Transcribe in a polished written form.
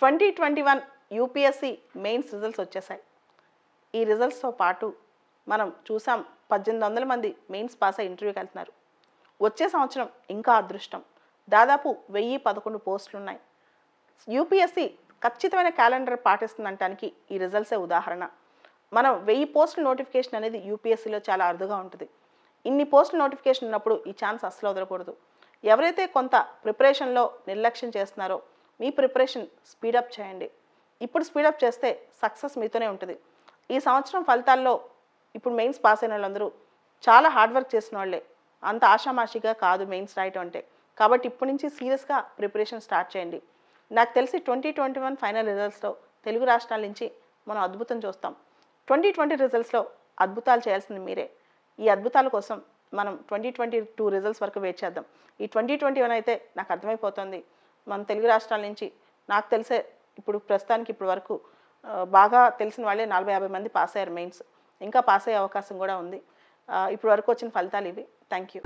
2021 UPSC mains results వచ్చేసాయి. ఈ రిజల్ట్స్తో పాటు మనం చూసాం 1800 మంది మెయిన్స్ పాస్ అయ్యి ఇంటర్వ్యూకి వెళ్తున్నారు. వచ్చే సంవత్సరం ఇంకా అదృష్టం. దాదాపు 1011 పోస్టులు ఉన్నాయి. యూపీఎస్సీ ఖచ్చితమైన క్యాలెండర్ పాటిస్తుందనటానికి ఈ రిజల్ట్సే ఉదాహరణ. మనం 1000 పోస్టుల నోటిఫికేషన్ అనేది యూపీఎస్సీలో చాలా అరుదుగా ఉంటుంది. ఇన్ని పోస్టుల నోటిఫికేషన్ ఉన్నప్పుడు ఈ ఛాన్స్ అస్సలు వదలకూడదు. ఎవరైతే కొంత ప్రిపరేషన్లో నిర్లక్ష్యం చేస్తున్నారో మీ ప్రిపరేషన్ స్పీడప్ చేయండి. ఇప్పుడు స్పీడప్ చేస్తే సక్సెస్ మీతోనే ఉంటుంది. ఈ సంవత్సరం ఫలితాల్లో ఇప్పుడు మెయిన్స్ పాస్ అయిన వాళ్ళందరూ చాలా హార్డ్ వర్క్ చేసిన వాళ్ళే. అంత ఆషామాషిగా కాదు మెయిన్స్ రాయటం అంటే. కాబట్టి ఇప్పటి నుంచి సీరియస్గా ప్రిపరేషన్ స్టార్ట్ చేయండి. నాకు తెలిసి 2021 ఫైనల్ రిజల్ట్స్లో తెలుగు రాష్ట్రాల నుంచి మనం అద్భుతం చూస్తాం. 2020 రిజల్ట్స్లో అద్భుతాలు చేయాల్సింది మీరే. ఈ అద్భుతాల కోసం మనం 2022 రిజల్ట్స్ వరకు వెయిట్ చేద్దాం. ఈ 2021 అయితే నాకు అర్థమైపోతుంది మన తెలుగు రాష్ట్రాల నుంచి నాకు తెలిసే ఇప్పుడు ప్రస్తుతానికి ఇప్పుడు వరకు బాగా తెలిసిన వాళ్ళే 40-50 మంది పాస్ అయ్యారు మెయిన్స్. ఇంకా పాస్ అయ్యే అవకాశం కూడా ఉంది. ఇప్పుడు వరకు వచ్చిన ఫలితాలు ఇవి. Thank you.